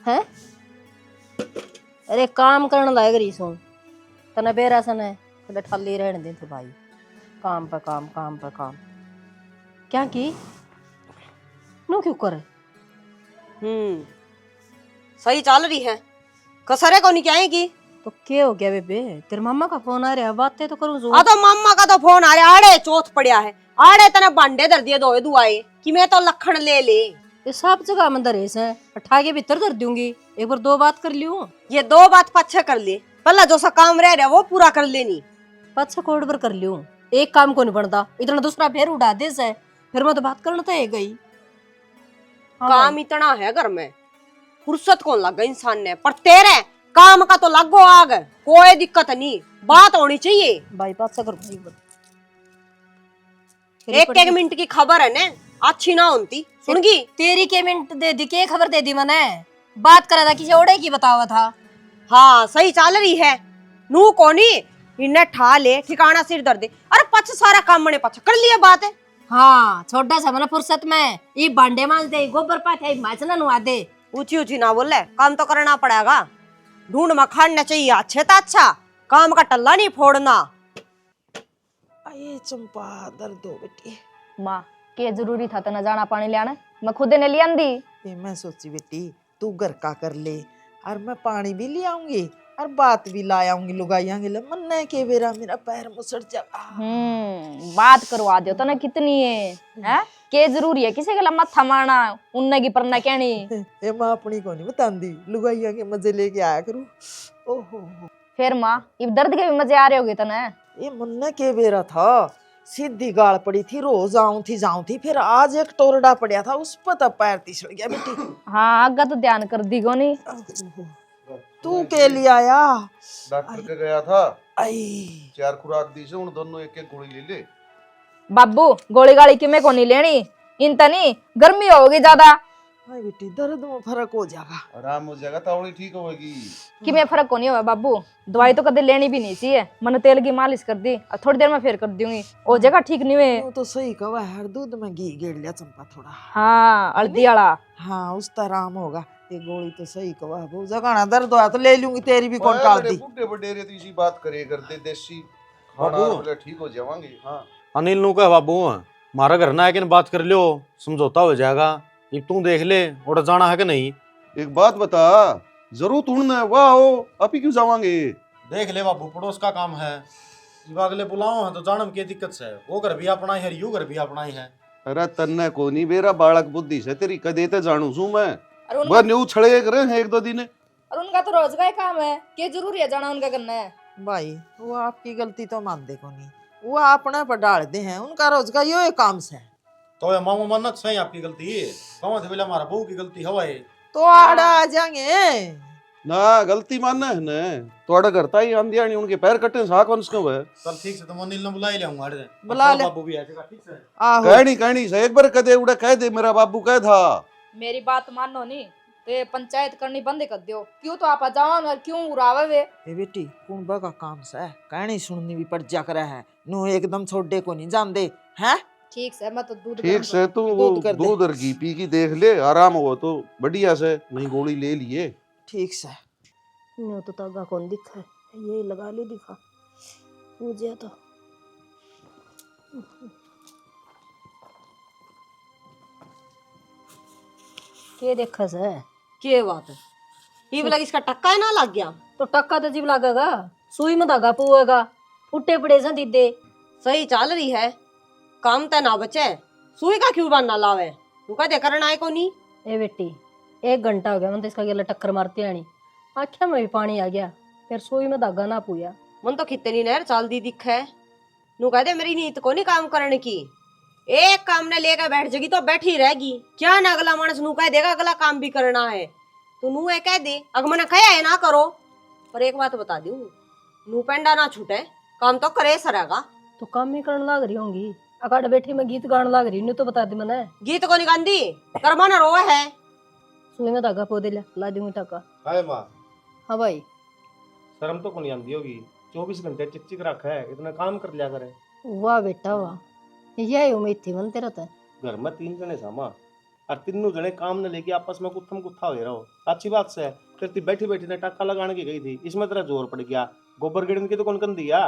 है। अरे काम करने लायक रही सो तना बेरासन है तो ठाली रहने दे थे भाई। काम पे काम, काम पे काम। क्या की नो क्यों करे? सही चल रही है। कसरे को नहीं क्या है की? तो क्या हो गया बेबे? तेरे मामा का फोन आ रहा है, बातें तो करूं जो। आ तो मामा का तो फोन आ रहा आड़े चौथ पड़िया है। आड़े तना भांडे धर दिए दोए दुआए कि मैं तो लखन ले ले। ये सब जगह मंदिर है अठा के भीतर कर दूंगी। एक बार दो बात कर लियो। ये दो बात पच्छे कर ले। पहला जो सा काम रह रहा वो पूरा कर लेनी। पाछा कोड पर कर लियो। एक काम को नहीं बनता इतना दूसरा फिर उड़ा दे से। फिर मैं तो बात करना तो है गई। हाँ काम भाई। इतना है घर में, फुर्सत कौन लगा इंसान ने। पर तेरे काम का तो लगो आग, कोई दिक्कत नहीं, बात होनी चाहिए। भाई पाछा कर भाई एक एक मिनट की खबर है ने अच्छी ना होती सुनगी। तेरी के मिनट दे दी के खबर दे दी मैंने। बात करा था किसी ओड़े की बतावा था। हाँ सही चल रही है। नू कोनी इन्हें ठा ले ठिकाना सिर दर्द दे। अरे पछ सारा काम मने पछ कर लिया बात है। हाँ छोटा सा मैंने फुर्सत में ये भांडे मांज दे गोबर पाथे माचना नुआ दे। ऊंची ऊंची ना बोले, काम तो करना पड़ेगा। ढूंढ में खाना चाहिए अच्छे तो अच्छा, काम का टल्ला नहीं फोड़ना। अये चंपा दर्द हो बेटी। माँ के जरूरी था तना जाना पानी ले आना, मैं खुद ने ले आंदी। ये मैं सोची बेटी तू घर का कर ले और मैं पानी भी ले आऊंगी और बात भी ला आऊंगी लुगाइया के लिए। मन के बेरा मेरा पैर मुसड़ जाएगा। बात करवा दो तना कितनी है के जरूरी है किसी के लिए मत्था मारना उन्ने की परना कहनी। ये माँ अपनी को नहीं बतांदी, लुगाइया के मजे लेके आया करूं। ओहो फिर माँ इब दर्द के भी मजे आ रहे होगे तना। ये मन के बेरा था सीधी गाल पड़ी थी, रोज जाऊं थी फिर आज एक टोरडा पड़ा था उस पर तब पैर तिसड़ गया बेटी। हाँ आगा तो ध्यान कर दी गोनी। तू के लिए आया? डॉक्टर के गया था, आई 4 खुराक दी से उन दोनों एक एक गोली ले ले। बाबू गोली गाली की मैं को नहीं लेनी इन तनी गर्मी होगी ज्यादा। हाय बेटी दर्द में फर्क हो जाएगा। आराम हो जाएगा, तावड़ी ठीक होगी। कि मैं फर्क को नहीं हुआ बाबू, दवाई तो कदे लेनी भी नहीं चाहिए। मैंने तेल की मालिश कर दी और थोड़ी देर में फिर कर दूंगी और जगह ठीक नहीं हुए। वो तो सही कहा है, दूध में घी गेड़ लिया चंपा थोड़ा। हाँ हल्दी वाला। हाँ उस तरह आराम होगा। ये गोली तो सही कहा है, जगह दर्द होया तो ले लूंगी तेरी भी कौन टाल दी। बुड्ढे बडेरे तो इसी बात करे करते देसी खाना बाबू। बोले ठीक हो जावांगे। हाँ अनिल नु कह बाबू मारा घर ना है कि बात कर लियो समझौता हो जाएगा। ये तू देख ले और जाना है कि नहीं। एक बात बता, जरूर ढूंढना है वाह हो अभी क्यों जावांगे? देख ले बाबू पड़ोस का काम है, जब अगले बुलाओ है तो जानम की दिक्कत से वो घर भी अपना ही है यू घर भी अपना ही है। अरे तन्ने को नहीं बेरा बालक बुद्धि से तेरी कदे ते जानू सू मैं। और वह न्यू छड़े करे हैं 1-2 दिन। और उनका तो रोज का ही काम है, के जरूरी है जाना उनका करना है। भाई वो आपकी गलती तो मानते को नहीं, वो अपने पर डाल दे हैं, उनका रोज का यो काम से। तो ये मामू मन्नत सही आपकी गलती है, कौन थे बोले हमारा बहू की गलती हवा है। तो आड़ा आ जाएंगे ना गलती मानना है ने तोड़ा करता ही आंधिया नहीं उनके पैर कटे सा कौन से है। चल ठीक से तो अनिल ने बुला ही लाऊंगा। अरे बुला ले। बाबू भी आ जाएगा ठीक से। आहो कहनी से एक बार कदे उड़ा कह दे मेरा बाबू कह था। मेरी बात मानो नी ते पंचायत करनी बंद कर दियो। क्यों तो आप जाओ और क्यों उड़ावे वे। ए बेटी कुंबा का काम से कहनी सुननी भी पड़ जा करे है, नु एकदम छोड़े को नहीं जान दे हैं। ठीक से मैं तो दूध ठीक से तू दूध कर दे। दूध और घी पी की देख ले, आराम हो तो बढ़िया से, नहीं गोली ले लिए। ठीक से न्यू तो तागा कौन दिखा है, ये लगा ली दिखा मुझे तो। के देखा से के बात है ये लग इसका टक्का है ना लग गया तो टक्का तो जीव लागेगा, सुई में धागा पुएगा, फुट्टे पड़े से दीदे। सही चल रही है। काम तो ना बचे, सुई का क्यों बनना लावे तू कहते करना है को नहीं। ए बेटी 1 घंटा हो गया मैं तो इसका गेला टक्कर मारती आनी, आँखें में भी पानी आ गया, फिर सुई में धागा ना पुया। मन तो कितनी नहर चाल दी दिख है। नू कहते मेरी नीत को नहीं काम करने की, एक काम ने लेकर बैठ जाएगी तो बैठी रहेगी। क्या ना अगला मानस नू कह देगा अगला काम भी करना है तो नू ये कह दे अग मना कहा है ना करो। पर एक बात बता दूं, नू पेंडा ना छूटे, काम तो करे सरेगा। तो काम ही करने लग रही होंगी, अकाड़ बैठी मैं गीत गाने लग रही, नहीं तो बता दी मैंने। गीत को निकांदी कर्मा ना रोए है। सुई में धागा पो दे ला दूंगी टक्का। हाय माँ हाँ भाई शर्म तो को नहीं आंदी होगी, 24 घंटे चिकचिक रखा है, इतना काम कर लिया करे। वाह बेटा वाह, यही उम्मीद थी मन तेरा तो। घर में 3 जने सामा और तीनों जने काम न लेके आपस में कुत्थम कुत्था हो रहो। अच्छी बात से फिर ती बैठी बैठी ने टक्का लगाने की गई थी, इसमें तेरा जोर पड़ गया। गोबर गिड़न की तो कौन दिया।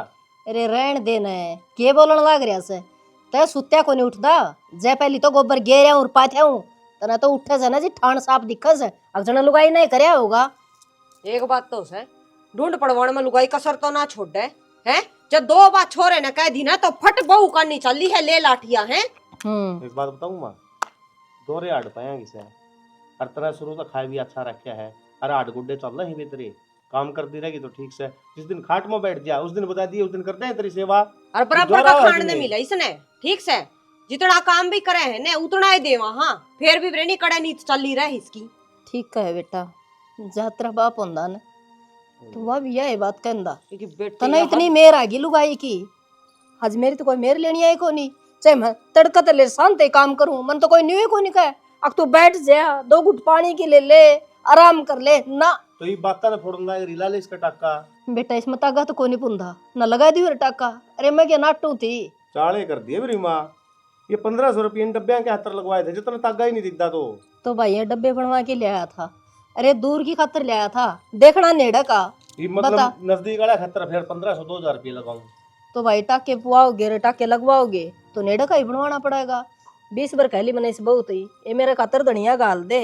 अरे रहन देना है, के बोलन लाग रहा से? तय सुत्या को नहीं उठदा। जय पहली तो गोबर गेरे और पाथे हूं, तना तो उठे से ना जी ठाण साफ दिखा से। अब जने लुगाई नहीं करया होगा। एक बात तो है, ढूंढ पड़वाण में लुगाई कसर तो ना छोड़ दे हैं। जब 2 बार छोरे ने कह दी ना तो फट बहू करनी चली है ले लाठिया हैं। एक बात बताऊं मां, दोरे आड़ पाएंगे से और तरह शुरू तो खाए भी अच्छा रखा है। अरे आठ गुड्डे चल रहे हैं बेतरे, काम करती रहेगी तो ठीक से। जिस दिन खाट में बैठ जा उस दिन बता दिए, उस दिन करते हैं तेरी सेवा। और बराबर का खान ने मिला इसने, ठीक से जितना काम भी करे है ने उतना ही देवा। हाँ फिर भी ब्रेनी कड़ा नीत चली रहे इसकी। ठीक है बेटा, जात्रा बाप होंदा न तो वह भी यह बात कहंदा क्योंकि बेटे तना इतनी मेर आ गई लुगाई की। आज मेरी तो कोई मेर लेनी आई को नहीं। चाहे मैं तड़का तले शांति काम करूं, मन तो कोई न्यू को नहीं कहे अब तू बैठ जा 2 घुट पानी की ले आराम कर ले ना। तो ये बात ना फोड़ना है, रिला ले इसका टाका। बेटा इसमें तागा तो कोई नहीं पुंदा ना लगा दी टाका। अरे मैं क्या नाटू थी। चाले कर दिए मेरी माँ। ये 1500 रुपये इन डब्बे के हाथ लगवाए थे, जितना तागा ही नहीं दिखता। तो भाई ये डब्बे बनवा के ले आया था। अरे दूर की खातर ले आया था, देखना नेड़ा का। ये मतलब नजदीक वाला खतर फिर 1500 2000 रुपये लगाऊं। तो भाई टाके पुआओगे टाके लगवाओगे तो नेड़ा का ही बनवाना पड़ेगा। 20 बार कहली मैंने इस बहुत ही ये मेरे खातर धनिया गाल दे,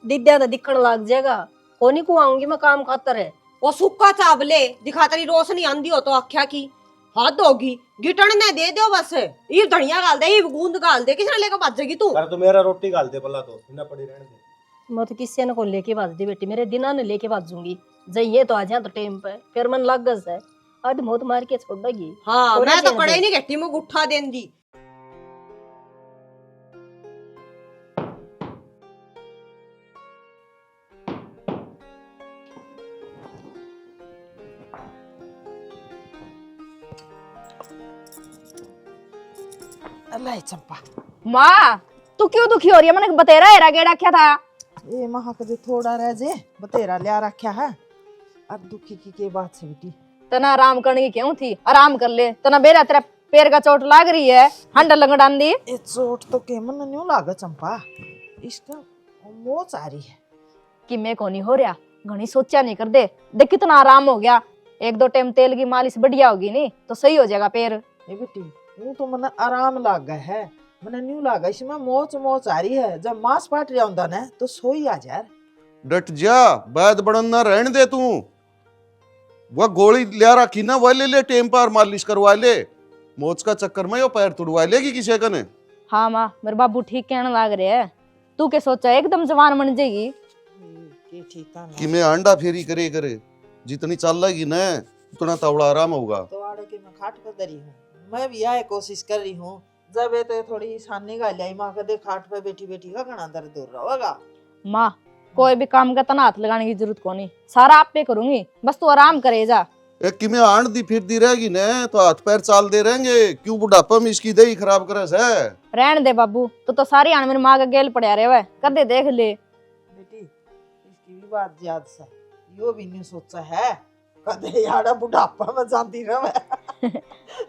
दिद्या तो दिखण लग जाएगा। कोनी को आऊंगी मैं काम खातर है। वो सुक्का चावले दिखा तेरी रोशनी आंधी हो तो आख्या की हद होगी। गिटन ने दे दो बस, ये धनिया गाल दे, ये गूंद गाल दे, किसने लेकर भाज जाएगी तू? अरे तो मेरा रोटी गाल दे भला, तो बिना पड़ी रहने दे। मैं तो किसी ने को लेके भाज दी बेटी, मेरे दिना ने लेके भाजूंगी। जाइए तो आ जा तो टाइम पे, फिर मन लग गस है अद मोत मार के छोड़ेगी। हाँ मैं तो कड़ाई नहीं घट्टी में गुट्ठा देन दी। अल्लाह चंपा माँ तू क्यों दुखी हो रही है? मैंने बतेरा हेरा गेड़ा क्या था। ये महा कदे थोड़ा रह जे बतेरा लिया रखा है। अब दुखी की बात से बेटी? तना आराम करने की क्यों थी? आराम कर ले। तना बेरा तेरा पैर का चोट लाग रही है, हंडा लगड़ान दी। ये चोट तो के मन न्यू लागा चंपा, इसका मोच आ रही है कि मैं को नहीं हो रहा। घनी सोचा नहीं कर दे, देख कितना आराम हो गया। 1-2 टाइम तेल की मालिश बढ़िया होगी नहीं तो सही हो जाएगा पैर। ये बेटी यूं तो मन आराम लाग गया है, मैंने न्यू लागा इसमें मोच मोच आ रही है। जब मांस पाट रहा होता ना तो सोई आ जा। डट जा, बैद बढ़ना रहने दे तू। वह गोली लिया रखी ना, वह ले ले टेम पर मालिश करवा ले। मोच का चक्कर में यो पैर तुड़वा लेगी किसी का ने। हाँ माँ मेरे बाबू ठीक कहने लाग रहे है। तू क्या सोचा एकदम जवान बन जाएगी? कि मैं अंडा फेरी करे जितनी चल लगी ना उतना तवड़ा आराम होगा। तो आड़े के मैं खाट पर दरी हूँ, मैं भी आए कोशिश कर रही हूँ। जब ये तो थोड़ी सानी गाली आई माँ कदे खाट पे बैठी बैठी का घना दर्द हो रहा होगा। माँ कोई भी काम का तना हाथ लगाने की जरूरत को नहीं, सारा आप पे करूंगी, बस तू आराम करे जा। एक कि मैं आंड दी फिर दी रहेगी न तो हाथ पैर चाल दे रहेंगे। क्यों बुढ़ापा में इसकी दही खराब करे से? रहने दे बाबू, तो सारी आन मेरी माँ का गेल पड़ा रहे हुए कदे देख ले। बेटी इसकी भी बात याद से यो भी नहीं सोचा है कदे यारा बुढ़ापा में जानती रहे।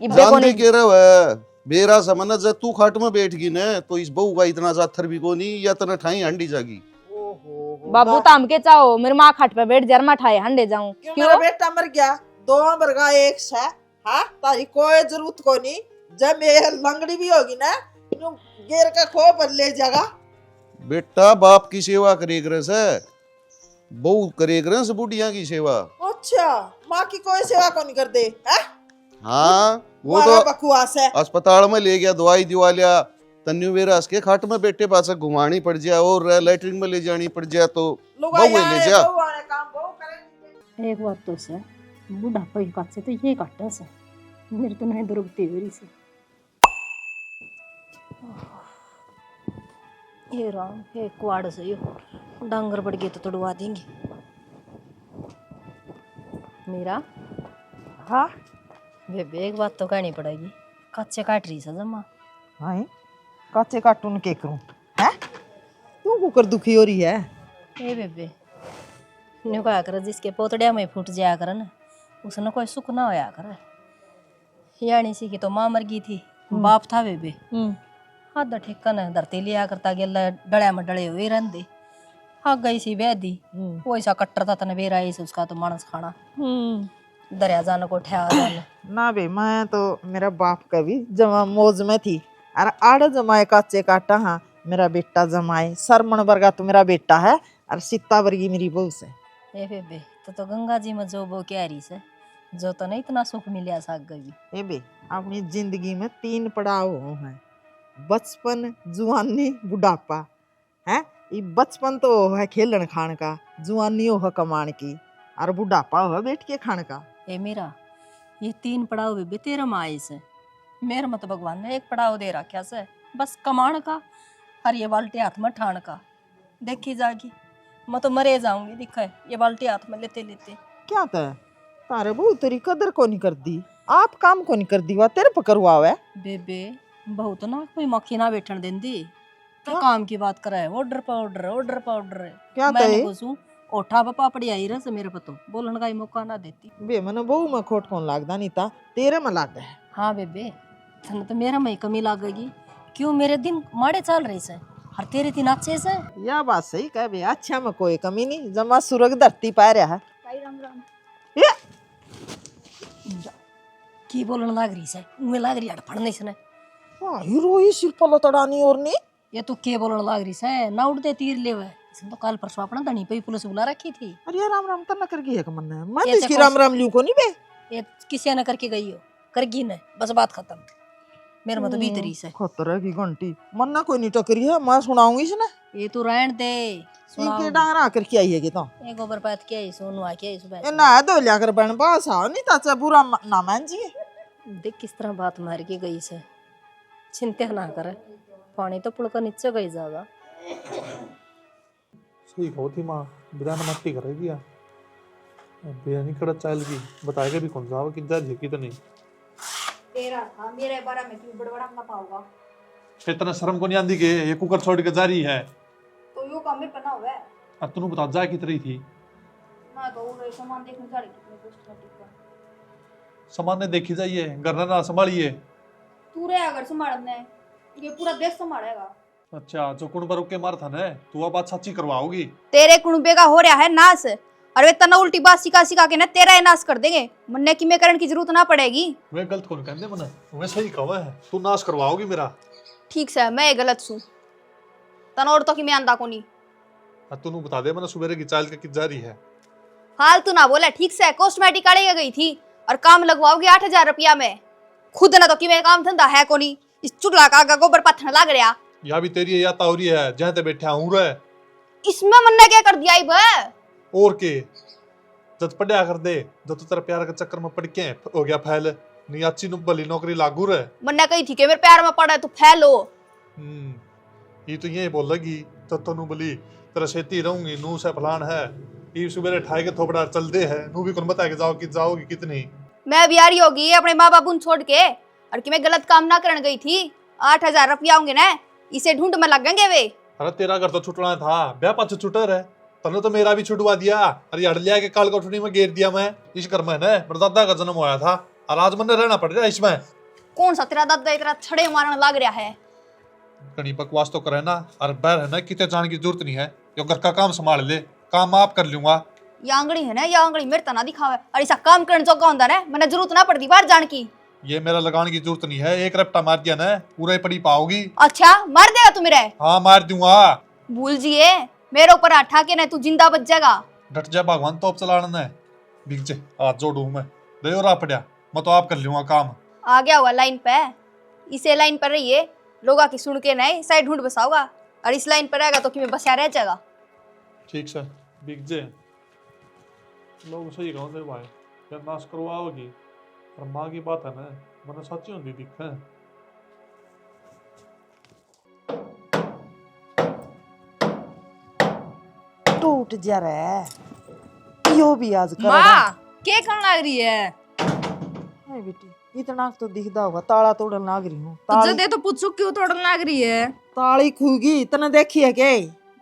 जानती के रहे बेरा समझ जब तू खाट में बैठ गई न तो इस बहू का इतना जाथर भी को नहीं या तना ठाई हंडी जागी। बाबू ताम के चाहो मेरी माँ खाट पे बैठ जार, मैं ठाए हंडे जाऊं। क्यों मेरा बेटा मर गया? 2 बरगा एक से हाँ तारी कोई जरूरत को नहीं। जब मेरे लंगड़ी भी होगी ना तो गेर का खो पर ले जाएगा। बेटा बाप की सेवा करेगा से, बहू करेगा से बुढ़िया की सेवा। अच्छा माँ की कोई सेवा को नहीं कर दे है? हाँ वो तो बकवास है। अस्पताल में ले गया, दवाई दिवा लिया, तन्यू मेरा के खाट में बैठे पास घुमानी पड़ जाए और लैट्रिन में ले जानी पड़ जाए तो बहू ले जा। एक बात तो से बुढ़ापा की काट से तो ये काटा से मेरे तो नहीं दुरुगती हो रही से। ये राम ये कुआड़ से यो डांगर बढ़ गए तो तोड़वा देंगे। मेरा हाँ बेबे एक बात तो कहनी पड़ेगी, कच्चे काट रही से जमा। हाँ काचे काटून के करूं है? तू कुकर दुखी हो रही है? ए बेबे न्यू कहा कर जिसके पोतड़िया में फूट जाया कर ना उसने कोई सुख ना होया कर। यानी सी की तो माँ मर गई थी, बाप था बेबे हद ठिकन धरती लिया करता गेला डड़े में डले हुए रहंदे। हाँ गई सी वैदी वो ऐसा कट्टर था तने बेरा ऐसे उसका तो मानस खाना दरिया जाने को ठहरा जाने ना बे, मैं तो मेरा बाप का भी जमा मौज में थी। अरे आड़ जमाए काचे काटा, हाँ मेरा बेटा जमाए, सरमण वर्गा तो मेरा बेटा है और सीता वर्गी मेरी बहू से। ए बेबे तो गंगा जी में जो वो क्या रही से जो तो नहीं इतना सुख मिलिया साग गई। ए बे, अपनी जिंदगी में 3 पड़ाव हैं, बचपन, जुआनी, बुढ़ापा। है ये बचपन तो है खेलन खान का, जुआनी हो कमान की, और बुढ़ापा हो बैठ के खान का। ए मेरा ये 3 पड़ाव बेबे तेरा माई से, मेरे मत भगवान ने 1 पड़ाव दे रखा से बस कमान का और ये बाल्टी हाथ में ठान का। देखी जागी मैं तो मरे जाऊंगी दिखा ये बाल्टी हाथ में लेते लेते। क्या था तारे बहू तेरी कदर को नहीं कर दी, आप काम को नहीं कर दी, वा तेरे पकड़वा है। बेबे बहुत ना कोई मक्खी ना बैठन देंदी तो काम की बात करे ऑर्डर पाउडर क्या मैंने तय पूछूं ओठा बपा पड़ी आई रस मेरे पतो बोलन का ही मौका ना देती। बे मने बहू में खोट कौन लागदा नहीं था, तेरे में लाग है। हाँ बेबे तन तो मेरा में कमी लागेगी क्यों मेरे दिन माड़े चल रही से हर तेरे दिन अच्छे से। यह बात सही कह बे, अच्छा में कोई कमी नहीं, जमा सुरग धरती पा रहा है। ये की बोलन लाग रही से उमे लाग रही हड़ फड़ने से हीरो ही शिल्पा लतड़ानी और नहीं। ये तो के बोलन लाग रही से ना उड़ते तीर ले वे इसने तो कल परसों अपना धनी पे पुलिस बुला रखी थी। अरे राम राम तना कर गई है कमन है, मैं ये तो इसकी देखो- राम राम लियो को नहीं बे। ये किसी ने करके गई हो करगी ने बस बात खत्म मेरे में तो भीतरी से। खतरा की घंटी मन्ना कोई नहीं टकरी है, मैं सुनाऊंगी इसने। ये तू रहन दे इनके डांगरा करके आई है कि तो ये गोबर पात क्या है सोनू आ क्या है सुबह ये ना दो लिया कर बन पास आओ नहीं ताचा बुरा ना मान जी। देख किस तरह बात मार के गई से चिंता ना करे पानी तो पुड़का नीचे गई ज्यादा। सही कहो थी माँ, बिराना मट्टी कर दिया बिरयानी कड़ा चाल की बताएगा भी कौन सा कि जा झेकी तो नहीं तेरा था मेरे बारे में क्यों बड़बड़ा ना पाऊंगा। इतना शर्म को नहीं आंदी के ये कुकर छोड़ के जा रही है तो यो काम में पना हुआ है अब तू बता जा कितनी थी ना तो वो सामान देखने जा रही कितने पोस्ट का सामान ने देखी जाइए घर ना संभालिए। तू रे अगर संभालने ये पूरा देश संभालेगा। अच्छा जो कुण पर रुक के मार था ना तू अब बात सच्ची करवाओगी। तेरे कुणबे का हो रहा है नाश और वे तना उल्टी बात सिखा सिखा के ना तेरा ही नाश कर देंगे मन्ने की में करने की जरूरत ना पड़ेगी। मैं गलत कौन कहने मने मैं सही कहा है तू नाश करवाओगी मेरा। ठीक से मैं गलत सू तना और तो कि मैं आंदा को नहीं तू बता दे मने सुबह की चाल के कित जा रही है। हाल तू ना बोला ठीक से कॉस्मेटिक काढ़े गई थी और काम लगवाओगे 8,000 रुपया में खुद ना तो कि मैं काम धंधा है को नहीं इस चुगला का आगा गोबर पत्थर लग रहा या भी तेरी या तावरी है जहां ते बैठा हूं रे इसमें मन्ने क्या कर दिया इब और के जब पढ़िया कर दे जब तू तेरा प्यार के चक्कर में पड़ के हो गया फैल नहीं अच्छी भली नौकरी लागू रे मन्ने कही थी कि मेरे प्यार में पड़ा है तू फैलो। ये तो ये बोलेगी तो तनु बोली तेरा खेती रहूंगी नू से फलान है ये सुबह ठाए के थोपड़ा चल दे है नू भी कौन बता के जाओ कि जाओगी कितनी। मैं भी आ रही होगी अपने माँ बाबू छोड़ के और कि मैं गलत काम ना करने गई थी 8,000 रुपया होंगे ना इसे ढूंढ में लगेंगे वे। अरे तेरा घर तो छुटना था ब्याह पाछे छुटर है तने तो मेरा भी छुटवा दिया अरे हड़ लिया के काल कोठड़ी में घेर दिया मैं इस घर में ना मेरे दादा का जन्म हुआ था और आज मैंने रहना पड़ रहा है इसमें। कौन सा तेरा दादा इतना छड़े मारने लग रहा है। कहीं बकवास तो करे ना और बैर है ना कितने जाने की जरूरत नहीं है जो घर का काम संभाल ले काम आप कर लूंगा। ये आंगड़ी है ना ये आंगड़ी मेरे तना दिखावे और ऐसा काम करने जोगा होता है मैंने जरूरत ना पड़ती बाहर जाने की। ये मेरा लगाने की जरूरत नहीं है एक रपटा मार दिया ना पूरा ही पड़ी पाओगी। अच्छा मार देगा तू मेरे। हाँ मार दूंगा। भूल जिए मेरे ऊपर आठा के ना तू जिंदा बच जाएगा। डट जा भगवान तोप चलाना है बिक जे हाथ जोड़ू मैं दे रा पड़ा मैं तो आप कर लूंगा काम। आ गया हुआ लाइन पे इसे लाइन पर रहिए लोग की सुन के नहीं साइड ढूंढ बसाओगा और इस लाइन पर रहेगा तो कि मैं बसिया रह जाएगा। ठीक से बिक जे लोग सही कहते हैं भाई क्या नाश करवाओगी पर माँ की बात है ना मैंने सच्ची होती दिख है। टूट जा रहा है यो भी आज कर माँ के करने लग रही है है बेटी इतना तो दिखदा होगा ताला तोड़न लाग रही हूँ तो जदे तो पूछो क्यों तोड़ने लग रही है। ताली खूगी इतना देखी है के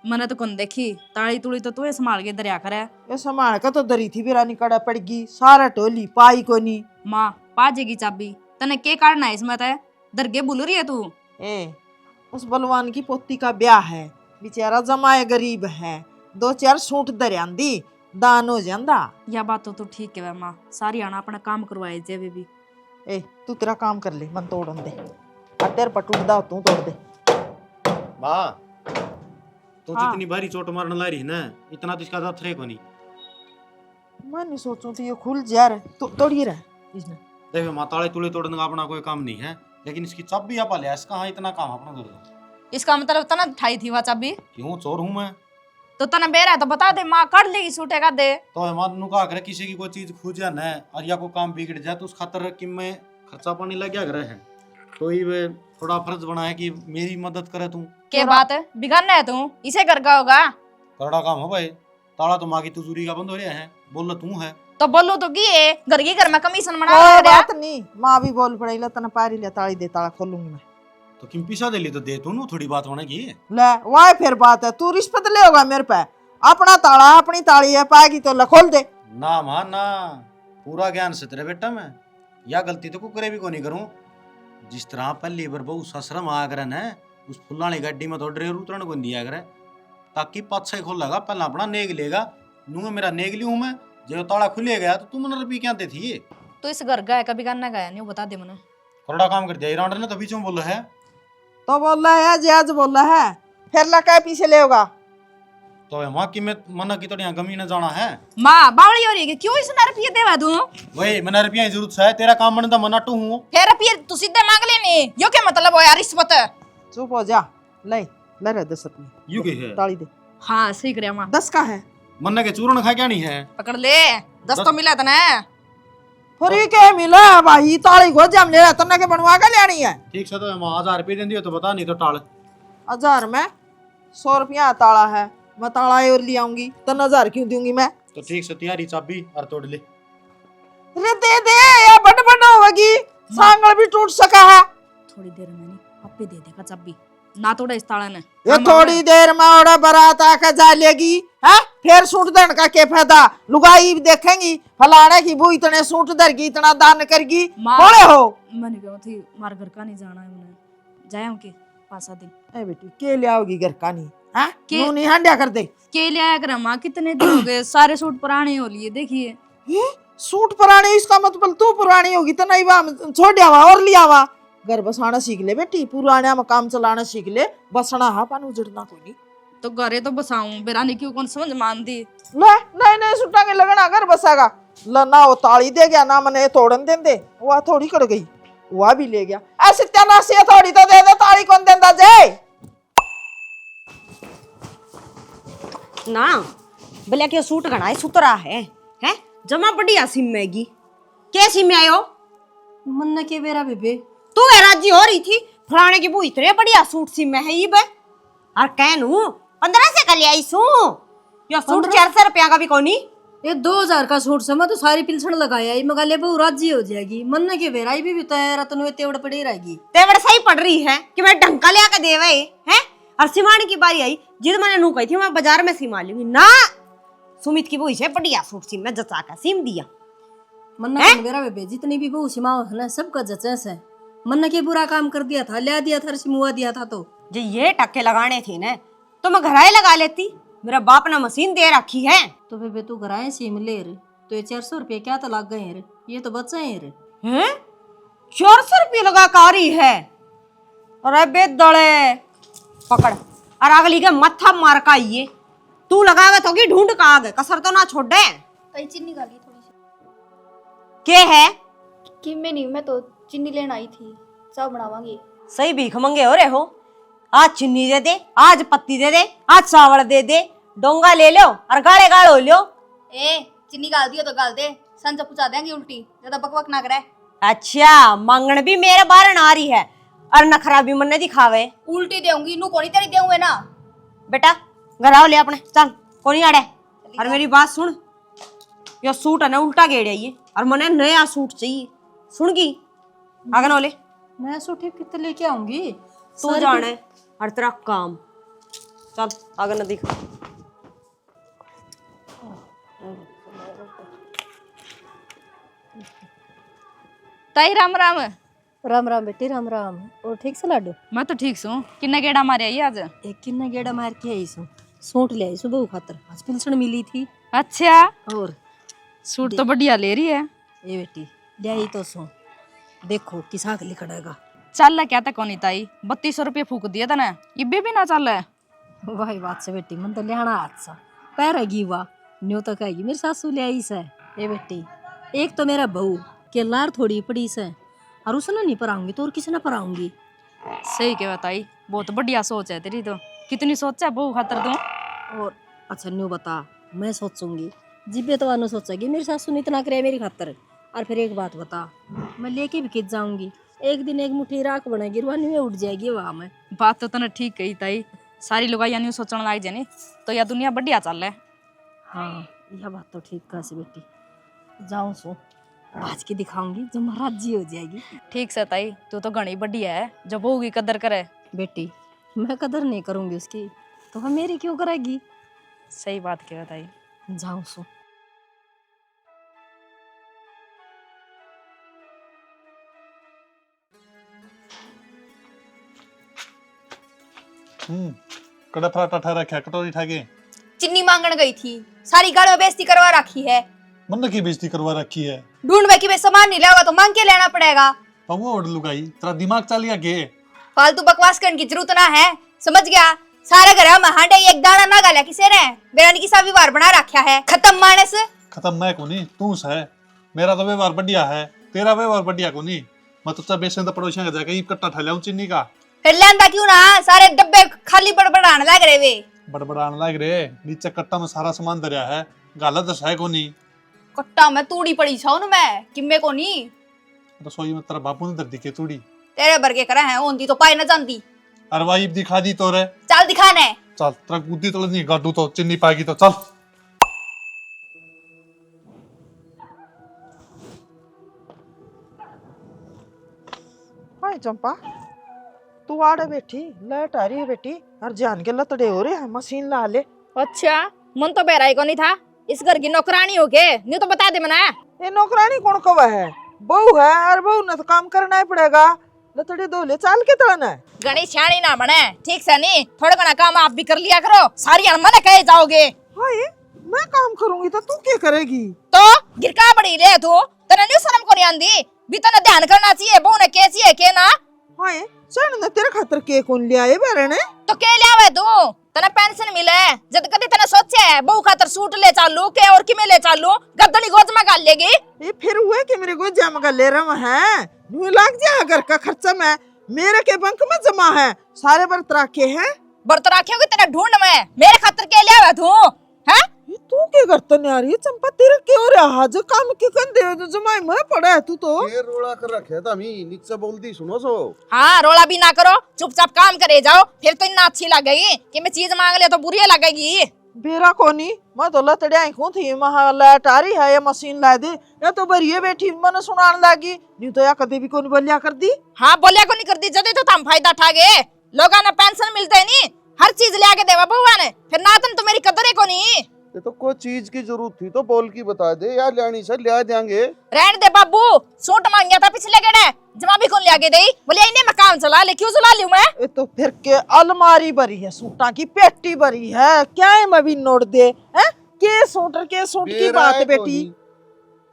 मैंने तो कौन देखी ताली तुड़ी तो तू संभाल के दरिया करे। ये संभाल का तो दरी थी बिरानी कड़ा पड़गी सारा टोली पाई को नहीं। माँ पाजेगी चाबी तने के काटना है इसमें तय दरगे बोल रही है तू। ए उस बलवान की पोती का ब्याह है, बेचारा जमाए गरीब है, 2-4 सूट दरियांदी दान हो जांदा। या बात तो ठीक है माँ, सारी आना अपना काम करवाए जे भी। ए तू तेरा काम कर ले, मन तोड़न दे। आ तेरे पर टूटदा तू तोड़ दे। माँ तो जितनी भारी चोट मारने ला रही है ना, इतना तो इसका थ्रे को नहीं। मैं नहीं सोचूं तो ये खुल जा रहा तो तोड़िए रहा इसने। देखो माँ, ताले तुले तोड़ने का अपना कोई काम नहीं है, लेकिन इसकी चाबी आप लिया, इसका हाँ इतना काम अपना कर दो। इसका मतलब तना ठाई थी वह चाबी, क्यों चोर हूँ मैं? तो तना बेरा है तो बता दे, माँ कर लेगी सूटे का दे। तो माँ नु कहा करे किसी की कोई चीज खूज जाना है और या कोई काम बिगड़ जाए तो उस खातर कि मैं खर्चा पानी लग गया करे है, तो ये थोड़ा फर्ज बना है कि मेरी मदद करे तू। के बात है, बिगाड़ना है तू, इसे कर का होगा। करड़ा काम हो भाई, ताला तो माँ की तिजोरी का बंद हो रहा है, बोल तू है तो बोलो तो की है, घर की घर में कमीशन बना कोई रहा। बात नहीं, माँ भी बोल पड़ेगी ला तना पारी ले ताली दे, ताला खोलूंगी मैं। तो किम पिसा दे ली तो दे तू नु, थोड़ी बात होने की। ले वाह फिर बात है, तू रिश्वत ले होगा मेरे पे? अपना ताला अपनी ताली है, पाएगी तो खोल दे। ना माँ ना, पूरा ज्ञान से तेरे बेटा मैं, या गलती तो कुकरे भी को नहीं करूं। जिस तरह पहली बार बहु ससरम आगरन है, उस फुल्लानी गड्डी में तो ड्रेर उतरन को दिया करे, ताकि पाछे खोल लगा पहला अपना नेग लेगा, नूंगा मेरा नेग लियूं मैं, जो ताला खुले गया तो तुम मन रुपये क्या देती है? तो इस घर गया कभी करना गया नहीं, बता दे मने। थोड़ा काम कर दिया राउंडर ने, तो बीचों बोलो है तो बोल रहा है जज बोल रहा है, फिर लगा पीछे ले होगा। तो माँ की मैं मना की तो यहाँ गमी न जाना है। माँ बावली हो रही है, क्यों इस रुपये देवा तू? वही मैंने रुपया की जरूरत है, तेरा काम बनता मना टू हूँ। फिर रुपये तू सीधे मांग लेनी, यो क्या मतलब हो यार रिश्वत? चुप हो जा, ले ले रहे 10 रुपये यू के है ताली दे। हाँ सही करे माँ, 10 का है, मन्ना के चूरण खा क्या नहीं है? पकड़ ले, 10 तो मिला था ना। फ्री के मिला भाई, ताली को जम ले रहा तना के बनवा के लेनी है। ठीक से तो 1000 रुपये देंदी हो तो बता, नहीं तो टाल। 1000 में 100 रुपया ताला है, मैं ताला और ले आऊंगी, 3000 क्यों दूंगी मैं? तो ठीक से तैयारी चाबी और तोड़ ले। अरे दे दे या बड़ बड़ होगी, सांगल भी टूट सका है। थोड़ी देर में नहीं आपे दे देगा चाबी, ना तोड़ा इस ताला ने। ये थोड़ी देर में ओड़ा बारात आके जा लेगी है, फिर सूट देने का क्या फायदा? लुगाई देखेंगी फलाने की वो इतने सूट दरगी, इतना दान करगी, बोले हो। मैंने कहा थी मार घर का नहीं जाना है, मैंने जाया के 5-7 दिन। ए बेटी के ले आओगी घर का नहीं है, के- क्यों नहीं हंडिया कर दे? के ले आया कर माँ, कितने दिन हो गए, सारे सूट पुराने हो लिए। देखिए ये सूट पुराने, इसका मतलब तू पुरानी होगी तो नहीं बा छोड़ आवा और लिया आवा। घर बसाना सीख ले बेटी, पुराने में काम चलाना सीख ले, बसना हा पान उजड़ना कोई नहीं। तो घरे तो बसाऊं, बेरानी क्यों कौन समझ मानती। ले नहीं नहीं सुटा के लगना घर बसागा, ना वो ताली दे गया ना मने तोड़न दें दे, वह थोड़ी कर गई, वह भी ले गया। ऐसे त्याना से थोड़ी तो दे दे, ताली कौन देंदा जे? ना भले के सूट घना सुतरा है जमा बढ़िया सिम मैगी के सिम आयो मन्ना के बेरा बेबे, तू है राजी हो रही थी फलाने की वो इतने बढ़िया सूट सिम में है ये बे, और कहनू 15 से कल आई सू, यो सूट 400 रुपया का भी कोनी। ये 2000 का सूट से मैं तो सारी पिलसण लगाया, ये मगा ले बहु राजी हो जाएगी। मन्ना के बेरा भी तैयार तनु तेवड़ पड़ी रहेगी। तेवड़ सही पड़ रही है कि मैं ढंका ले आके देवे हैं, और सिमाने की बारी आई जिद मैंने नू कही थी मैं बाजार में सिमा लूंगी ना, सुमित की वो इसे बढ़िया सूट सिम में जचा का सिम दिया। मन्ना के बेरा बेबे जितनी भी बहु सिमाओ है ना, सबका जचेस है। मन्ना के बुरा काम कर दिया था, ले दिया था, सिमुआ दिया था, तो जो ये टक्के लगाने थे ना तो मैं घराए लगा लेती, मेरा बाप ने मशीन दे रखी है। तो बेबे तू घराए सिम ले रे, तो ये 400 रुपये क्या तो लग गए रे, ये तो बच्चे हैं रे। हैं 400 रुपये लगा कारी है, अरे बेदड़े पकड़ और अगली के मत्था मार का ये तू लगावे तो की ढूंढ का आगे कसर तो ना छोड़ दे। कहीं चीनी खा ली थोड़ी सी। के है कि मैं नहीं, मैं तो चीनी लेने आई थी, चाय बनावांगी। सही भीख मंगे हो रहे हो, आज चीनी दे दे, आज पत्ती दे दे, आज चावल दे दे, डोंगा ले लो और गाड़े गाड़ हो लो। ए चीनी गाल दियो तो गाल दे, संजा पूछा देंगे उल्टी, ज्यादा बकबक ना करे। अच्छा मांगण भी मेरे बारे आ रही है और नखरा भी मन्ने दिखावे। उल्टी देऊंगी, नू कोनी तेरी देऊंगे ना। बेटा घर आओ ले अपने, चल कोनी आड़े। और मेरी बात सुन, यो सूट है ना उल्टा गेड़े ये, और मने नया सूट चाहिए, सुन गई? आगे ना ले, मैं सूट कितने लेके आऊंगी? तू जाने और तेरा काम, चल आगे ना दिखा। ताई राम राम। राम राम बेटी राम राम। और ठीक से लाडो? मैं तो ठीक हूँ। किन्ने गेड़ा मारे आई आज? एक किन्ना गेड़ा मार के आई सू, सूट ले आई सू बहू खातर, आज पिलसण मिली थी। अच्छा, और सूट तो बढ़िया ले रही है। ये बेटी ले आई तो सू, देखो किसा के लिखड़ेगा। चल क्या था कोनी ताई, 3200 रुपये फूक दिया था ना, इब्बे भी ना चल है। वही बात से बेटी, मन तो लियाना हाथ सा पैरेगी वाह, न्यू तो कहेगी मेरी सासू ले आई से। ये बेटी एक तो मेरा बहू के लार थोड़ी पड़ी से, और उसने नहीं पराऊंगी तो और किसी ने पराऊंगी। सही कह बताई, बहुत बढ़िया सोच है तेरी तो। कितनी सोच है बहू खातर तू? और अच्छा न्यू बता, मैं सोचूंगी जिब्बे तो वानो सोचेगी मेरी सासू ने इतना करे मेरी खातर। और फिर एक बात बता, मैं लेके भी खिंच जाऊंगी, एक दिन एक मुट्ठी राख बनेगी, रुआनी में उठ जाएगी वहां में। बात तो तने ठीक कही ताई, सारी लोग यानी सोचने लग जानी तो यह दुनिया बढ़िया चल है। हाँ यह बात तो ठीक कहा से बेटी, जाऊं सो आज की दिखाऊंगी जो महाराजी हो जाएगी। ठीक से ताई, तू तो घनी बढ़िया है जो बहू की कदर करे। बेटी मैं कदर नहीं करूंगी उसकी तो वह मेरी क्यों करेगी? सही बात कह ताई। जाऊं सो। कड़ा फराटा ठा रखा, कटोरी ठा के चिन्नी मांगण गई थी, सारी गाड़ी में बेइज्जती करवा रखी है। मन की बेइज्जती करवा रखी है। ढूंढ में कि मैं सामान नहीं लाऊंगा तो मांग के लेना पड़ेगा। पवो ओढ़ लुगाई, तेरा दिमाग चल गया के? फालतू बकवास करने की जरूरत ना है, समझ गया? सारे घर में हांडे एक दाना ना गाला किसे ने बेरानी की सा व्यवहार बना रखा है। खत्म मानस। खत्म मैं को नहीं, तू है। मेरा तो व्यवहार बढ़िया है, तेरा व्यवहार बढ़िया को नहीं। मैं तो बेसन तो पड़ोसियों का जाके इकट्ठा ठा लाऊं चिन्नी का। फिर लेंदा क्यों ना, सारे डब्बे खाली बड़बड़ाने लग रहे वे। बड़बड़ाने लग रहे, नीचे कट्टा में सारा सामान धरिया है, गाला दस है को नहीं। कट्टा में तूड़ी पड़ी छाऊ न मैं, किम्मे को नहीं। रसोई में तेरा बापू ने दर दी के तूड़ी। तेरे बरगे करे हैं ओंदी तो पाई न जानती। अरवाई दिखा दी तो रे। चल दिखाने। चल तेरा गुद्दी तो नहीं गाडू तो चिन्नी पाएगी तो चल। हाय चंपा, तू आड़े बैठी लाइट आ रही है बेटी, और जान के लतड़े हो रहे हैं, मशीन ला ले। अच्छा, मन तो बहराई को नहीं था, इस घर की नौकरानी हो के नहीं तो बता दे मना। ये नौकरानी कौन कवा है? बहू है, और बहू ने तो काम करना ही पड़ेगा। लतड़े दो ले चाल के तड़ना है। गणी छानी ना बने, ठीक से नहीं, थोड़ा घना काम आप भी कर लिया करो, सारी अनमने कहे जाओगे। हाय मैं काम करूंगी तो तू क्या करेगी? तो गिरका बड़ी ले तू, तने नहीं शर्म को नहीं आंदी, भी तने ध्यान करना चाहिए बहू ने कैसी है के ना। हाय चल ने तेरे खातर के कौन ले आए बारे ने? तो के ले आवे तू, तने पेंशन मिले, जद कदी तने सोचे है बहू खातर सूट ले चालू के और किमे ले चालू, गद्दनी गोद में गाल लेगी। ये फिर हुए कि मेरे को जमा ले रहा है, न्यू लाग जा घर का खर्चा में मेरे के बैंक में जमा है, सारे बर्त रखे हैं। बर्त रखे तेरे ढूंढ में, मेरे खातर के ले आवे तू हैं? ये तू के करता नहीं आ रही चंपा, तेरे क्यों रहा जो काम क्यों कर दे जो जमाई में पड़ा है तू तो। ये रोड़ा कर रखे था मी नीचे बोलती सुनो सो। हाँ रोला भी ना करो, चुपचाप काम करे जाओ, फिर तो इतना अच्छी लगेगी कि मैं चीज मांग ले तो बुरी लगेगी। बेरा कोनी मैं तो लतड़िया ही थी, महा लाइट आ रही है, ये मशीन ला दे, या तो बरिए बैठी मन सुनाने लगी, नहीं तो या कदे भी कौन बोलिया कर दी। हाँ बोलिया को नहीं कर दी, जदे तो हम फायदा उठा गए, लोगों ने पेंशन मिलते नहीं, हर चीज ले आके देवा बउआ ने, फिर नातन तो मेरी कदर को नहीं। ये तो कोई चीज की जरूरत थी तो बोल की बता दे, या लेनी से ले देंगे। रहने दे बाबू, सूट मांग गया था पिछले गेड़े, जमा भी कौन ले आके दे, बोले इन्हें मैं काम चला ले, क्यों चला लूं मैं? ये तो फिर के अलमारी भरी है, सूटा की पेटी भरी है, क्या है मैं भी नोट दे हैं के सूटर के सूट की बात है बेटी।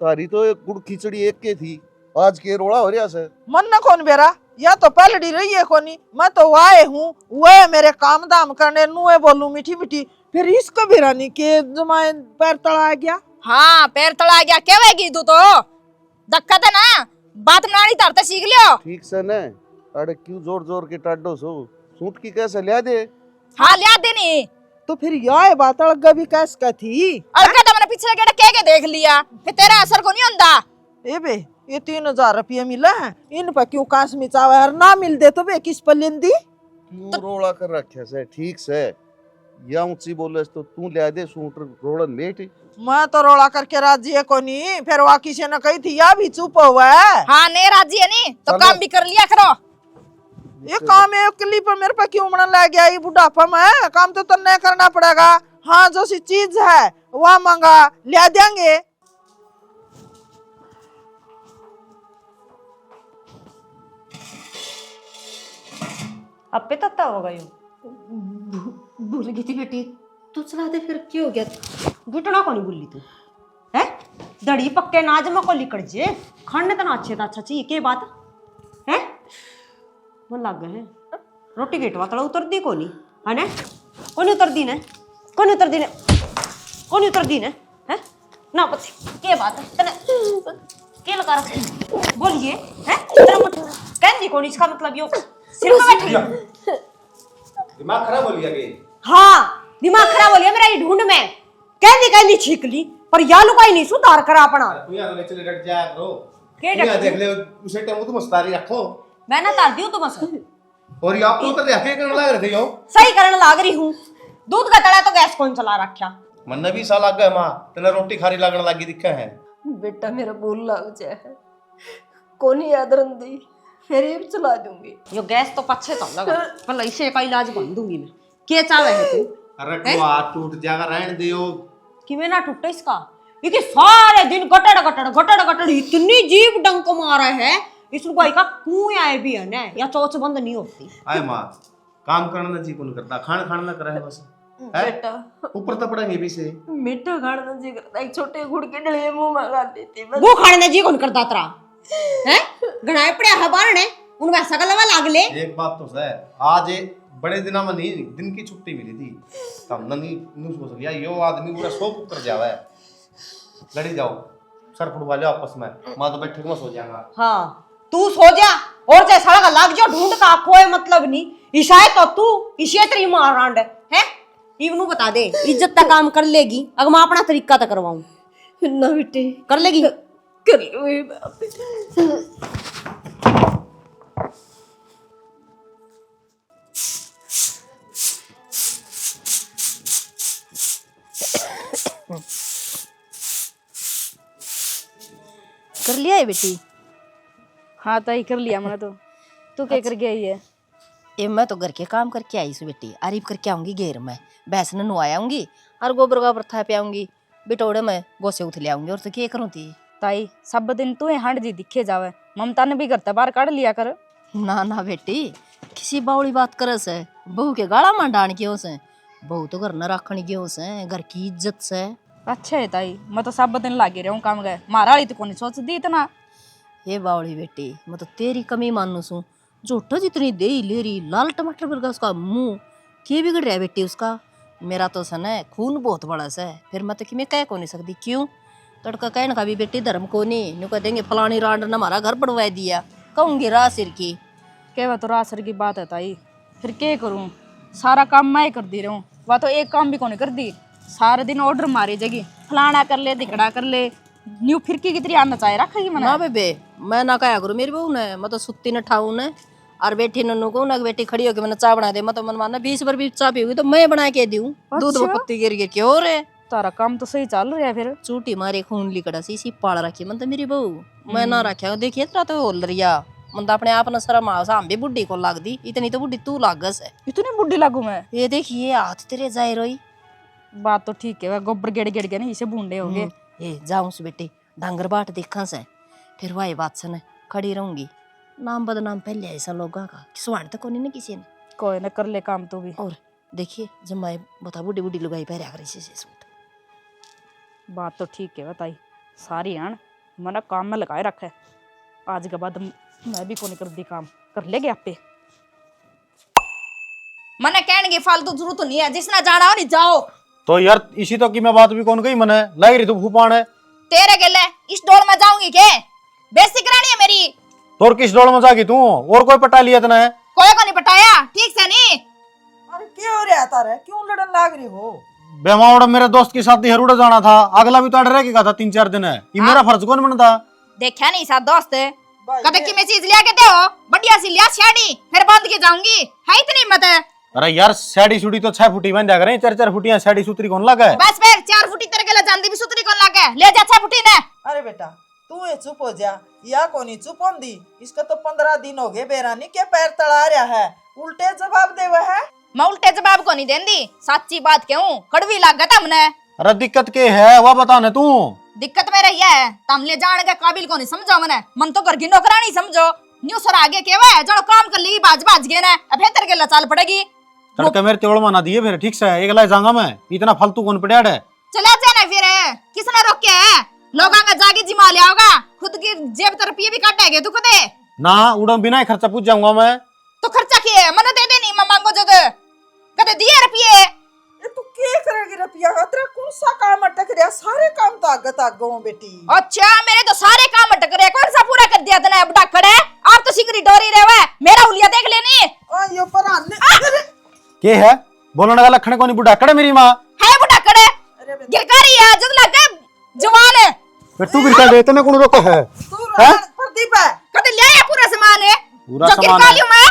तारी तो एक गुड़ खिचड़ी एक के थी, आज के रोड़ा हो रहा से। मन न कौन बेरा, या तो पलड़ी रही है कोनी, मैं तो वाए हूँ, वह मेरे काम दाम करने नुए बोलूं मीठी मीठी, फिर इसको भी रानी के जमाए पैर तड़ा गया। हाँ पैर तड़ा गया, कहवेगी तू तो धक्का था ना, बात बनानी तरते सीख लियो। ठीक से न, अरे क्यों जोर जोर के टाडो सो, सूट की कैसे ले दे। हाँ लिया देनी तो फिर यह बात अलग भी कैस का थी, अलग तो मैंने पिछले गेड़े कह के देख लिया, फिर तेरा असर को नहीं होता। ए बे ये 3000 रुपया मिला है, इन पर क्यों काश मिचावा है, ना मिल दे तो बे किस पर लेंदी। क्यों रोड़ा कर रखे से, ठीक से या ऊंची बोले तो तू ले दे सूट रोड़न मेट। मैं तो रोड़ा करके राजी है कोनी, फिर वहाँ किसी ने कही थी या भी चुप हुआ है। हाँ नहीं राजी है नहीं तो काम भी कर लिया करो। ये काम है अकेली पर मेरे पे क्यों मना लग गया, ये बुढ़ापा में काम तो तन्ने करना पड़ेगा। हाँ जो सी चीज है वह मांगा ले देंगे। अब पे तत्ता हो गई भूल गई थी बेटी, तू चला दे फिर, क्यों हो गया? घुटना को नहीं बोली तू है दड़ी पक्के नाज में को लिकड़ जे खाने तना अच्छे था अच्छा चाहिए के बात है मन लग गए हैं रोटी गेट वातड़ा उतर दी कोनी है ने कोनी उतर दी ने कोनी उतर दी ने कोनी उतर दी ने है ना पति के बात है तने के लगा रखे बोलिए है तेरा मत कहनी कोनी इसका मतलब यो सिर पे बैठ दिमाग खराब हो लिया के हाँ दिमाग खराब हो लिया मेरा ये ढूंढ में कहनी छीक ली पर या लुकाई नहीं सुधार करा अपना तू यहां तो चले कट जाया करो के तू यहां देख ले उसे टाइम तो मस्तारी रखो मैं ना तार दियो तो बस और ये आप तो उतर जाके करने लग रहे थे यो सही करने लाग रही हूँ दूध का तड़ा तो गैस कौन चला रखा मन 20 साल लग गए मां तने रोटी खारी लगने लगी दिखा है बेटा मेरा भूल लग जाए, कोनी याद रंदी, फिर ये भी चला दूंगी। यो गैस तो पछे तो लगा पर इसे का इलाज बन दूंगी मैं के चावे है तू अरे को हाथ टूट जाएगा रहने दियो कि मैं ना टूटे इसका क्योंकि सारे दिन गटड़ इतनी जीभ डंक मारा है इस रुपये का कुएं भी है ना या चोच बंद नहीं होती आए मां काम करना जी कौन करता खाना ना करे बस बेटा ऊपर तो पड़ेंगे भी से मीठा खाना जी करता, एक छोटे गुड़ के डले मुंह में खा देती बस। वो खाने जी कौन करता तरा हैं गणाए पड़े हबार ने उन वैसा का लवा लाग ले एक बात तो है आज बड़े दिना में नहीं दिन की छुट्टी मिली थी तब नंगी न्यूज़ सोच लिया यो आदमी पूरा सो कर जावा है लड़ी जाओ सर फुटवा लो आपस में मां तो बैठे में सो जाएगा हाँ तू सो जा और चाहे साला का लाग जाओ ढूंढ का कोई मतलब नहीं ईशाए तो तू इसे तेरी मारांड है इवनु बता दे इज्जत का काम कर लेगी अगर मैं अपना तरीका तो करवाऊं ना बेटे कर लेगी कर लो बाप। कर लिया है बेटी? हाँ ताई कर लिया मैंने तो। तू क्या कर गई है? ये मैं तो घर के काम करके आई सु बेटी, अरीब करके आऊंगी घेर में, भैंस ने नुआऊंगी और गोबर गोबर था पे आऊंगी, बिटोड़े में गोसे उठ ले आऊंगी और तो क्या करूँ थी। ताई सब दिन तू हांड जी दिखे जावे, ममता ने भी घर बाहर काट लिया कर। ना ना बेटी किसी बावड़ी बात करे से, बहू के गाड़ा में डाण क्यों से, बहू तो घर न रखनी क्यों से, घर की इज्जत से। अच्छा है ताई, मैं तो सब दिन लागे रहूं काम गए, मारा वाली तो कौन सोच दी इतना। ये बावड़ी बेटी मैं तो तेरी कमी मानू सू, झूठो जितनी दे ले रही, लाल टमाटर बरगा उसका मुंह, क्या बिगड़ रहा है बेटी उसका। मेरा तो सन है खून बहुत बड़ा सा है, फिर मैं तो कि मैं कह को नहीं सकती क्यों, तड़का कहने का भी बेटी धर्म को नहीं, नु कह देंगे फलानी रांड ने हमारा घर बढ़वा दिया, कहूंगी राह सिर की। क्या वह तो रासर की बात है ताई, फिर क्या करूं, सारा काम मैं ही कर दी रहूं, वह तो एक काम भी कौन कर दी, सारे दिन ऑर्डर मारी जगी, फलाना कर ले दिखड़ा कर ले, न्यू फिरकी की तरह आना चाहिए रखेगी मना। ना बेबे मैं ना कहा करूँ मेरी बहू ने, मैं तो सुत्ती न ठाऊ ने और बेटी नन्नू को ना बेटी खड़ी होकर मैंने चाय बना दे, मैं तो मन माना 20 बार भी चाय पीऊंगी तो मैं बना के दूं, दूध में पत्ती गिर गई क्यों रे। तारा काम तो सही चल रहा है फिर। चूटी मारे खून लिकड़ा सी पाल रखी मन तो मेरी बहू, मैं ना रखा देखिए तेरा तो होल रिया मन तो अपने आप न शर्म आओ, हम भी बुढ़ी को लाग दी, इतनी तो बुढ़ी तू लागस है। इतनी बुढ़ी लागू मैं? ये देखिए हाथ तेरे जाए रोई। बात तो ठीक है, गोबर गेड़ गेड़ के ना इसे बूंदे हो गए। ए जाऊं से बेटी डांगर बाट देखा से, फिर वही बात से खड़ी रहूंगी, नाम बदनाम पहले ऐसा लोगों का स्वान तो कोनी ने किसी ने। कोई ना कर ले काम तो भी। और देखिए जब मैं बता बुढ़ी बुढ़ी लुगाई पहले आकर इसे सूट। बात तो ठीक है बताई, सारी आन मना काम में लगाए रखा है, आज के बाद मैं भी कोनी कर दी काम, कर लेगे आपे। मने कहने की फालतू जरूरत नहीं है, जिसना जाना हो नहीं जाओ। तो यार इसी तो की मैं बात भी कौन गई मने लग रही तू फूफान है तेरे गेले इस डोर में जाऊंगी के, बेइज्जती करानी है मेरी। तोर किस डोल में जागी तू, और कोई पटा लिया तना है? कोई को नहीं पटाया ठीक से नहीं। अरे क्यों रे आता रे, क्यों लड़न लाग रही हो? बेमावड़ा मेरे दोस्त की शादी हरुड़ा जाना था, अगला भी तो अड़ रह था 3-4 दिन है, ये मेरा फर्ज कौन बनता? देखा नहीं साथ दोस्त कदे की मैं चीज लिया के दे हो, बढ़िया सी लिया छाड़ी, फिर बांध के जाऊंगी, है इतनी हिम्मत है? अरे यार साड़ी सुड़ी तो 6 फुटी बन जा करें, 4-4 फुटियां साड़ी सुतरी कौन लगा है? बस फिर 4 फुटी तेरे गला जानती भी सुतरी कौन लागे, ले जा 6 फुटी ने। अरे बेटा तू ये चुप हो जा, या कोनी चुप हों दी, इसका तो 15 दिन हो गए बेरानी के पैर तड़ा रहा है, उल्टे जवाब देवा है। मैं उल्टे जवाब को नहीं देंदी, सच्ची बात क्यों कड़वी लागत हमने। अरे दिक्कत के है वह बता न तू। दिक्कत मेरा यह है तमले जान के काबिल को नहीं समझो, मने मन तो घर की नौकरानी समझो, न्यू सर आगे केवा है जड़ो काम कर ली बाज बाज गए ना अब बेहतर के चाल पड़ेगी तड़के मेरे तेवड़ माना दिए फिर ठीक से एक लाई जाऊंगा मैं इतना फालतू कौन पड़ा है चला जाना फिर किसने रोके है लोगों का जाके जिमा लिया होगा खुद की जेब तरफ ये भी काटेगे तू कदे ना उड़न बिना ही खर्चा पूछ जाऊंगा मैं। तो खर्चा किए मनो दे दे नहीं मैं मांगो जद कदे दिए रुपये ये तू के करेगी रुपया का तेरा कौन सा काम अटक रहा सारे काम तो आगत आगो बेटी। अच्छा मेरे तो सारे काम अटक रहे कौन सा पूरा कर दिया तने बुढ़ा खड़े आप तो सिकरी डोरी रहे मेरा हुलिया देख लेनी ओ यो पर आने के है बोलने का लखन को नहीं बुढ़ा कड़े मेरी माँ है बुढ़ा खड़े गिरकारी है जद लग जवान है फिर तू बिरका दे तने कौन रोको है तू प्रदीप है कदे ले आया पूरा सामान है पूरा जो सामान गिरका है। लियो मैं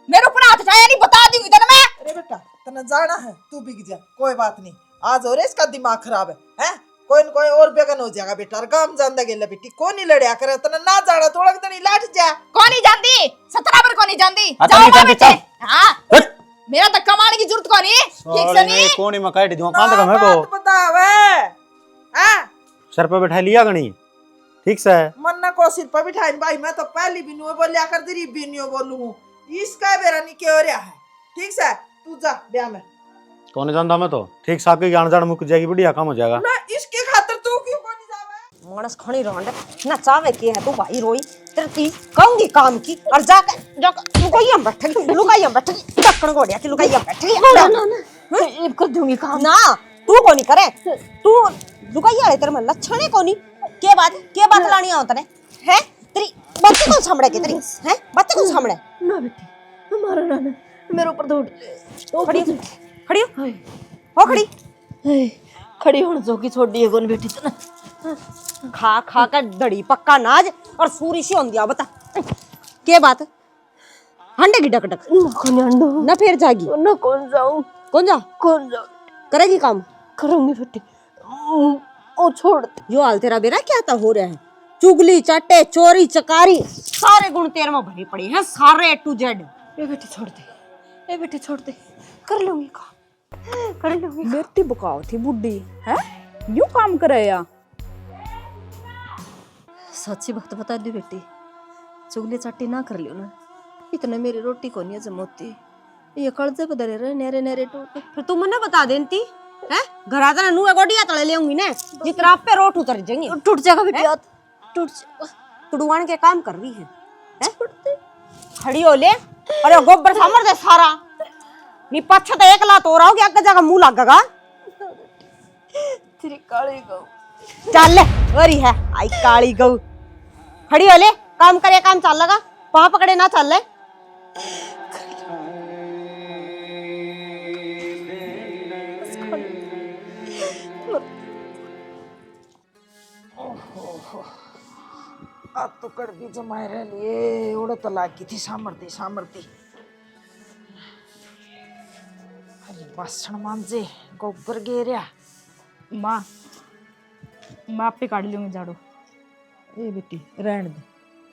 मेरे ऊपर हाथ उठाया नहीं बता दूंगी तने मैं। अरे बेटा तने जाना है तू बिक जा कोई बात नहीं आज और इसका दिमाग खराब है हैं कोई न कोई और बेगन हो जाएगा बेटा और काम जानदा गेला बेटी कौन नहीं लड़या करे तने ना जाना थोड़ा तनी लाट जा कौन नहीं जानती 17 पर कौन नहीं जानती आता जाओ नहीं जानती, बेटे चल। हां हट। मेरा तो कमाने की जरूरत कौन है ठीक से नहीं कौन ही मकाई दूंगा कहां तक मेरे को बतावे हैं सर पे बैठा लिया गणी ठीक से मन्ना को सिर पर बिठाई भाई मैं तो पहली भी नुए बोलिया कर दरी भी नुए बोलूं इसका बेरा नहीं क्यों रहा है ठीक से तू जा ब्याह में कौन जानता मैं तो ठीक साहब की जान जान मुक जाएगी बढ़िया काम हो जाएगा ना इसके खातिर तू क्यों कोनी जावे मानस खणी रोंड ना चावे के है तू भाई रोई तेरे की कहूंगी काम की और जाकर लुकाइया बैठ गई ढक्कन गोड़िया की लुकाइया बैठ गई ना ये कर दूंगी काम ना तू को नहीं करे तू लुकाइया है तेरे में लक्षण है कोनी के बात लानी आओ तने है तेरी बच्चे को सामने के तेरी है बच्चे को सामने ना बेटी हमारा ना मेरे ऊपर तो उठ खड़ी हो खड़ी खड़ी होने जोगी छोड़ दिए कौन बेटी तो ना खा खा कर दड़ी पक्का नाज और सूरी सी होंदिया बता के बात हंडे की डक डक ना कौन अंडो ना फिर जागी ना कौन जाऊं कौन जा करेगी काम करूंगी बेटी ओ छोड़ यो हाल तेरा बेरा क्या था हो रहा है चुगली चाटे चोरी चकारी सारे गुण तेरे में भरी पड़ी हैं सारे A to Z ये बेटी छोड़ दे ये बेटी छोड़ दे कर लूंगी काम कर लूंगी बेटी बुकाओ थी बुड्ढी है यूं काम करे या सच्ची बात बता दी बेटी चुगली चाटी ना कर लियो ना इतने मेरी रोटी को नहीं जमोती ये कर्जे बदले रहे नेरे नेरे टूट फिर तू मने बता देती है घर आता नु गोडिया तले ले आऊंगी ना जितना आप पे रोट उतर जाएंगे टूट जाएगा बेटी हाथ टूट जाएगा तुड़वान के काम कर रही है खड़ी हो ले अरे गोबर सामर दे सारा नी पछत एक लात हो रहा हो कि आगे जाकर मुंह लगेगा तेरी काली गऊ चल ले वरी है आई काली गऊ खड़ी हो ले काम करे काम चल लगा वहां पकड़े ना चल ले अब तो कड़वी जमाए रह लिए उड़े तो लागी थी सामर्थी अरे बासण मांजे गोबर गेरिया माँ मैं आप पे काट लूंगी झाड़ू ए बेटी रहने दे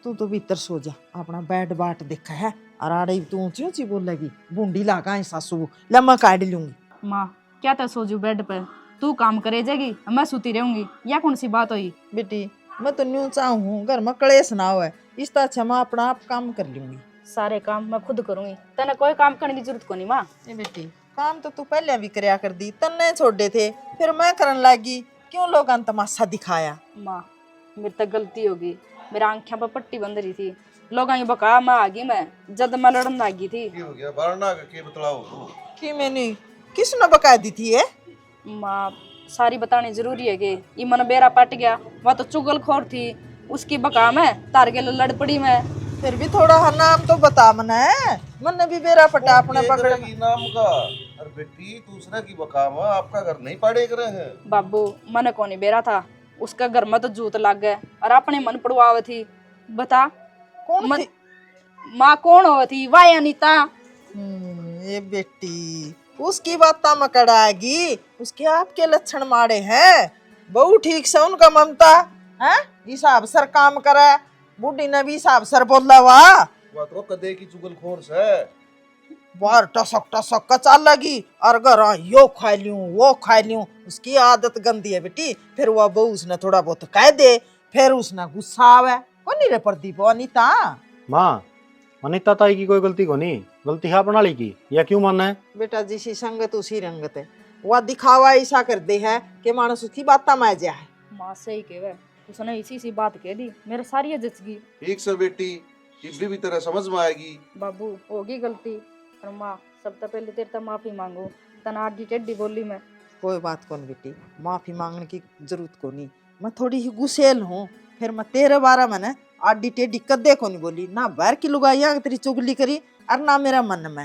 तू तो भीतर सो जा अपना बैठ बाट देखा है और आड़े तू ऊंची ऊंची बोलेगी बूंदी लागा है सासू लम्मा काट लूंगी माँ क्या था सोजू बेड पे तू काम करे जाएगी मैं सूती रहूंगी या कौन सी बात हुई बेटी मैं तो न्यू चाहूँ घर में कलेश ना हो इसका अच्छा मैं अपना आप काम कर लूंगी सारे काम मैं खुद करूंगी तने कोई काम करने की जरूरत को नहीं माँ ए बेटी काम तो तू पहले भी करया कर दी तन्ने छोड़े थे फिर मैं करने लगी क्यों लोग तमाशा दिखाया माँ मेरी तो गलती होगी मेरा आंखें पर पट्टी बंद रही थी लोग ये बका मैं आ गई मैं जब मैं लड़न लागी थी हो गया बारना के बतलाओ कि मैंने किसने बका दी थी ये माँ सारी बतानी जरूरी है कि ये मन बेरा पट गया वह तो चुगलखोर थी उसकी बका मैं तार के लड़ पड़ी मैं फिर भी थोड़ा हाँ नाम तो बता मना मन भी बेरा पटा अपना पकड़ नाम का अरे बेटी दूसरा की बकावा आपका घर नहीं पाड़े कर रहे हैं बाबू मन को नहीं बेरा था उसका घर में तो जूत लग गए और अपने मन पड़वावे थी बता कौन थी? माँ कौन हो थी वाह अनीता ये बेटी उसकी बात मकड़ाएगी उसके आपके लक्षण मारे हैं बहु ठीक से उनका ममता है हिसाब सर काम करे बूढ़ी ने भी हिसाब सर बोला वाह तो कदे की चुगलखोर से बार टसक टसक कचा लगी और घर यो खा लूं वो खा लूं उसकी आदत गंदी है बेटी फिर वह बहू उसने थोड़ा बहुत कह दे फिर उसने गुस्सा आवे कौन रे प्रदीप अनीता माँ अनिता ताई की कोई गलती को नहीं, गलती है प्रणाली की, या क्यों मानना है? बेटा जिसी संगत उसी रंगत है। वह दिखावा ऐसा कर दे है कि मानस उसकी बात मा जा है। माँ सही कहे, उसने इसी सी बात कह दी, मेरे सारी जच गई। ठीक से बेटी, इब्बी भी तरह समझ में आएगी। बाबू होगी गलती, और माँ सबसे पहले तेरे से माफी मांगो, तना आडी टेढ़ी बोली मैं। कोई बात कौन बेटी, माफी मांगने की जरूरत को नहीं। मैं थोड़ी ही गुस्सेल हूँ, फिर मैं तेरे बारे में ना आडी टेढ़ी कदे को नहीं बोली, ना बाहर की लुगाइया तेरी चुगली करी और ना मेरा मन में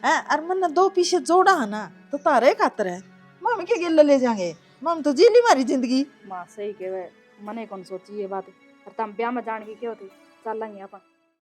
है। और मन दो पीछे जोड़ा है ना तो तारे खातर है। माम के गिल्ले ले जाएंगे, माम तो जी ली मारी जिंदगी। माँ सही कहे, मने कौन सोची ये बात, और तम ब्याह में जान की क्या होती, चल लेंगे अपन।